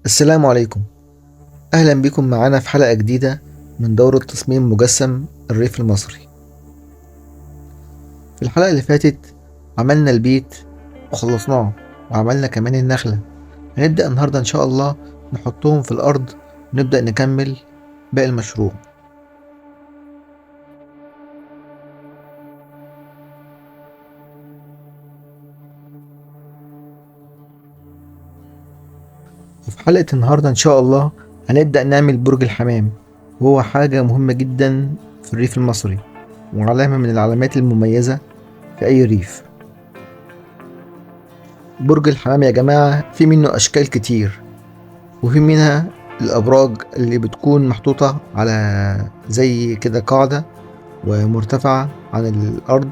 السلام عليكم. أهلا بكم معنا في حلقة جديدة من دورة تصميم مجسم الريف المصري. في الحلقة اللي فاتت عملنا البيت وخلصناه، وعملنا كمان النخلة. هنبدأ النهاردة إن شاء الله نحطهم في الأرض ونبدأ نكمل باقي المشروع. وفي حلقة النهاردة إن شاء الله هنبدأ نعمل برج الحمام، وهو حاجة مهمة جدا في الريف المصري، وعلامة من العلامات المميزة في أي ريف. برج الحمام يا جماعة في منه أشكال كتير، وفي منها الأبراج اللي بتكون محطوطة على زي كده قاعدة ومرتفعة عن الأرض،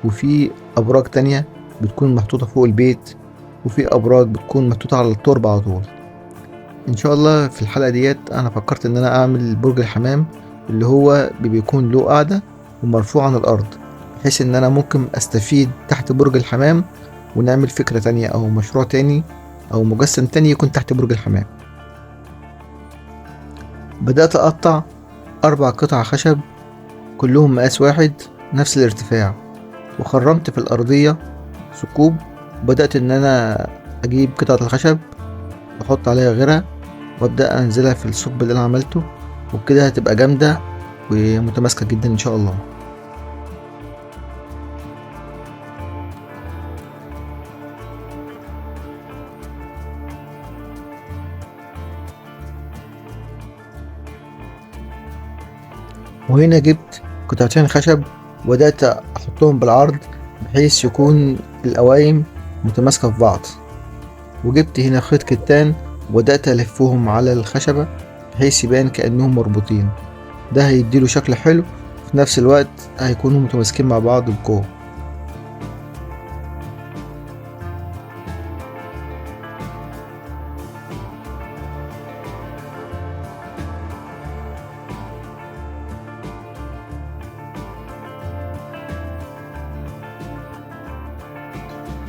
وفي أبراج تانية بتكون محطوطة فوق البيت، وفي أبراج بتكون محطوطة على التربة على طول. إن شاء الله في الحلقة ديت أنا فكرت إن أنا أعمل برج الحمام اللي هو بيكون له قاعدة ومرفوع عن الأرض، بحيث إن أنا ممكن أستفيد تحت برج الحمام ونعمل فكرة تانية أو مشروع تاني أو مجسم تاني يكون تحت برج الحمام. بدأت أقطع 4 قطع خشب كلهم مقاس واحد نفس الارتفاع، وخرمت في الأرضية ثقوب، وبدأت إن أنا أجيب قطعة الخشب وأحط عليها غيرها وأبدأ أنزلها في الثقب اللي أنا عملته، وبكده هتبقى جامدة ومتماسكة جدا إن شاء الله. وهنا جبت قطعتين خشب وبدأت أحطهم بالعرض بحيث يكون القوايم متماسكة في بعض، وجبت هنا خيط كتان وبدأت ألفهم على الخشبة بحيث يبان كأنهم مربوطين. ده هيديله شكل حلو، وفي نفس الوقت هيكونوا متماسكين مع بعض بقوة.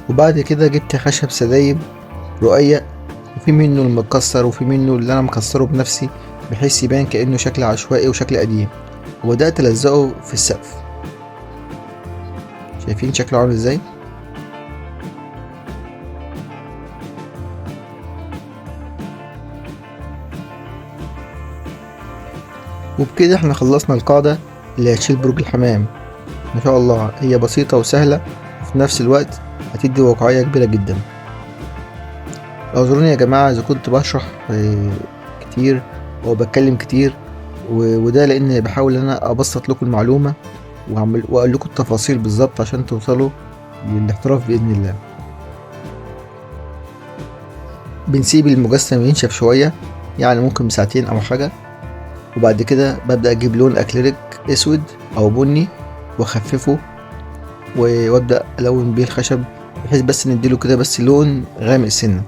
وبعد كده جبت خشب سدايب رقيق، وفي منه المتكسر وفي منه اللي أنا مكسره بنفسي بحيث يبان كأنه شكل عشوائي وشكل قديم، وبدأت ألزقه في السقف. شايفين شكله عامل ازاي؟ وبكده احنا خلصنا القاعدة اللي هتشيل برج الحمام. ما شاء الله هي بسيطة وسهلة، وفي نفس الوقت هتدي واقعية كبيرة جدا. اعذروني يا جماعة إذا كنت بشرح كتير أو بتكلم كتير، وده لأن بحاول إن أنا أبسط لكم المعلومة وأقول لكم التفاصيل بالظبط عشان توصلوا للاحتراف بإذن الله. بنسيب المجسم ينشف شوية، يعني ممكن بساعتين أو حاجة، وبعد كده ببدأ أجيب لون أكريليك أسود أو بني وأخففه وأبدأ ألون بيه الخشب، بحيث بس نديله كده بس لون غامق سنة،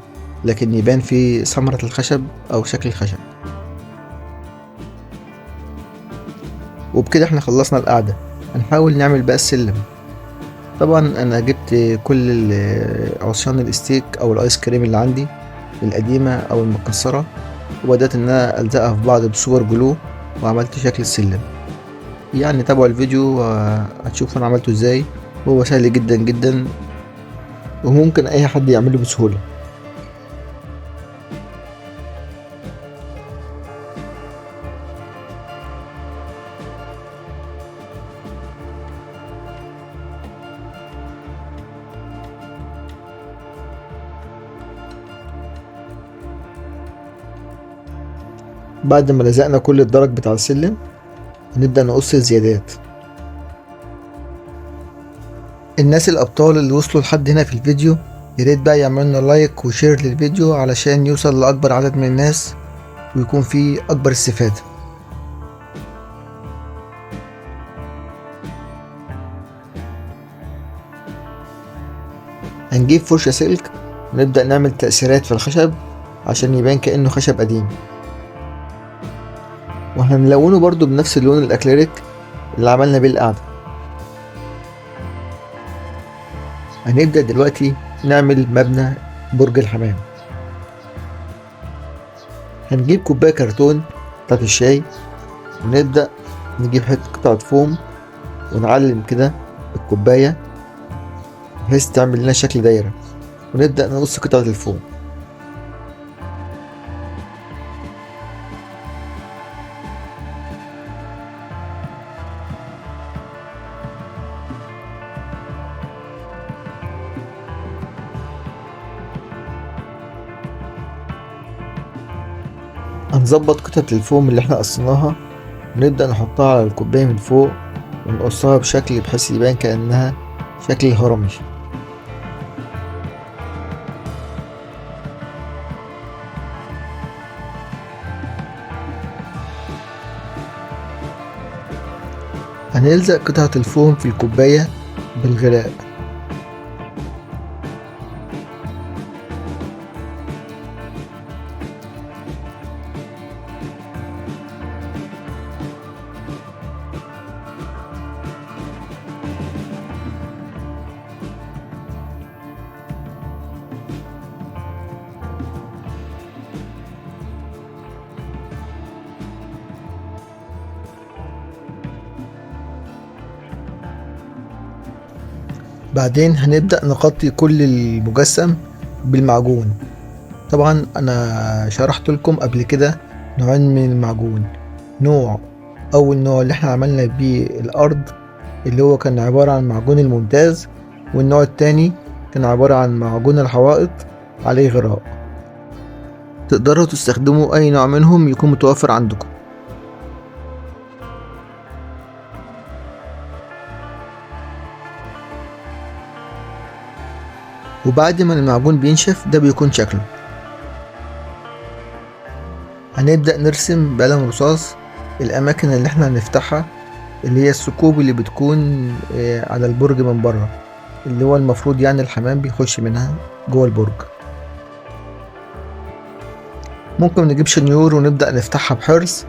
لكن يبان فيه ثمرة الخشب أو شكل الخشب. وبكده احنا خلصنا القعدة. هنحاول نعمل بقى السلم. طبعا أنا جبت كل عصيان الستيك أو الآيس كريم اللي عندي القديمة أو المكسرة، وبدأت إن أنا ألزقها في بعض بسوبر جلو وعملت شكل السلم. يعني تابعوا الفيديو هتشوفوا أنا عملته ازاي. هو سهل جدا جدا وممكن أي حد يعمله بسهولة. بعد ما لزقنا كل الدرج بتاع السلم هنبدأ نقص الزيادات. الناس الأبطال اللي وصلوا لحد هنا في الفيديو ياريت بقى يعملنا لايك وشير للفيديو علشان يوصل لأكبر عدد من الناس ويكون فيه أكبر استفادة. هنجيب فرشة سلك ونبدأ نعمل تأثيرات في الخشب عشان يبان كأنه خشب قديم، وهنلونه برضو بنفس اللون الأكريليك اللي عملنا بيه القعدة. هنبدأ دلوقتي نعمل مبنى برج الحمام. هنجيب كوباية كرتون بتاعت الشاي، ونبدأ نجيب حتة قطعة فوم ونعلم كده الكوباية بحيث تعمل لنا شكل دايرة، ونبدأ نقص قطعة الفوم. هنظبط قطعة الفوم اللي احنا قصيناها ونبدأ نحطها على الكوباية من فوق ونقصها بشكل بحيث يبان كأنها شكل هرمي. هنلزق قطعة الفوم في الكوباية بالغلاء. بعدين هنبدأ نغطي كل المجسم بالمعجون. طبعا انا شرحت لكم قبل كده نوعين من المعجون. اول نوع اللي احنا عملنا بيه الارض اللي هو كان عبارة عن معجون الممتاز، والنوع التاني كان عبارة عن معجون الحوائط عليه غراء. تقدروا تستخدموا اي نوع منهم يكون متوفر عندكم. وبعد ما المعجون بينشف ده بيكون شكله. هنبدأ نرسم بقلم رصاص الأماكن اللي احنا هنفتحها، اللي هي الثقوب اللي بتكون على البرج من بره، اللي هو المفروض يعني الحمام بيخش منها جوه البرج. ممكن نجيب شنيور ونبدأ نفتحها بحرص،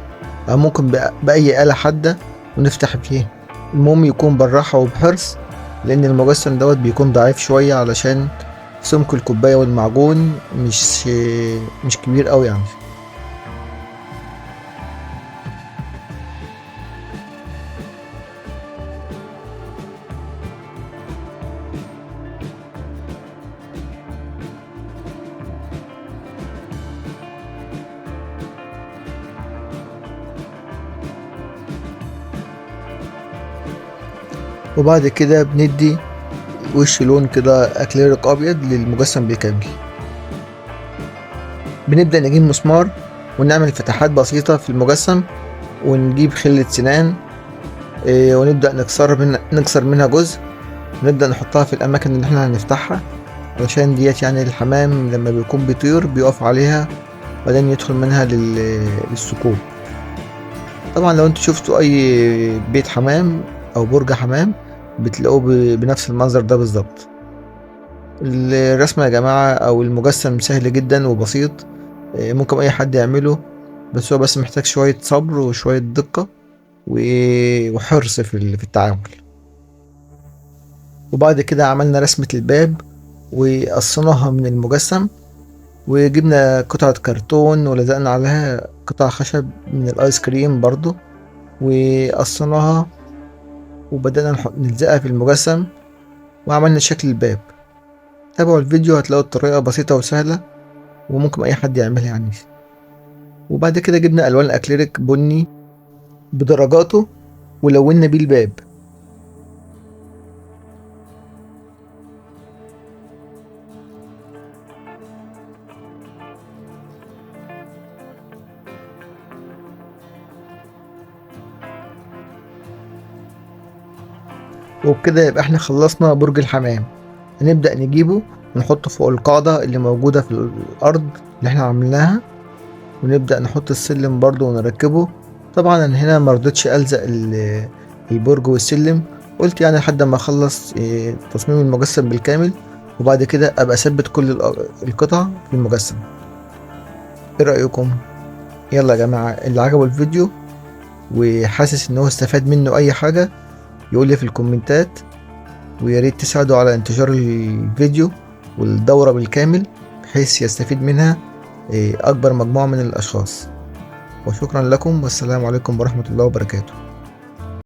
أو ممكن بأي آلة حادة ونفتح فيه. المهم يكون بالراحة وبحرص، لأن المجسم دوت بيكون ضعيف شوية علشان سمك الكوباية والمعجون مش كبير أوي يعني. وبعد كده بندي وش لون كده اكليريك ابيض للمجسم بالكامل. بنبدأ نجيب مسمار ونعمل فتحات بسيطة في المجسم، ونجيب خلة سنان ونبدأ نكسر منها جزء، ونبدأ نحطها في الأماكن اللي احنا هنفتحها، علشان ديت يعني الحمام لما بيكون بيطير بيقف عليها وبعدين يدخل منها للثقوب. طبعا لو انتوا شفتوا أي بيت حمام أو برج حمام بتلاقوه بنفس المنظر ده بالظبط. الرسمة يا جماعة أو المجسم سهل جدا وبسيط، ممكن أي حد يعمله، بس هو بس محتاج شوية صبر وشوية دقة وحرص في التعامل. وبعد كده عملنا رسمة الباب وقصيناها من المجسم، وجبنا قطعة كرتون ولزقنا عليها قطع خشب من الآيس كريم برضو وقصيناها، وبدأنا نلزقها في المجسم وعملنا شكل الباب. تابعوا الفيديو هتلاقوا الطريقة بسيطة وسهلة وممكن أي حد يعملها يعني. وبعد كده جبنا ألوان أكليريك بني بدرجاته ولونا بيه الباب. وبكده يبقى احنا خلصنا برج الحمام. هنبدأ نجيبه ونحطه فوق القاعدة اللي موجودة في الأرض اللي احنا عملناها، ونبدأ نحط السلم برضو ونركبه. طبعا انا هنا مرضتش ألزق البرج والسلم، قلت يعني لحد ما اخلص تصميم المجسم بالكامل، وبعد كده ابقى اثبت كل القطع في المجسم. ايه رأيكم؟ يلا يا جماعة، اللي عجبه الفيديو وحاسس ان هو استفاد منه اي حاجة يقول لي في الكومنتات، ويا ريت تساعدوا على انتشار الفيديو والدورة بالكامل بحيث يستفيد منها أكبر مجموعة من الأشخاص. وشكرا لكم، والسلام عليكم ورحمة الله وبركاته.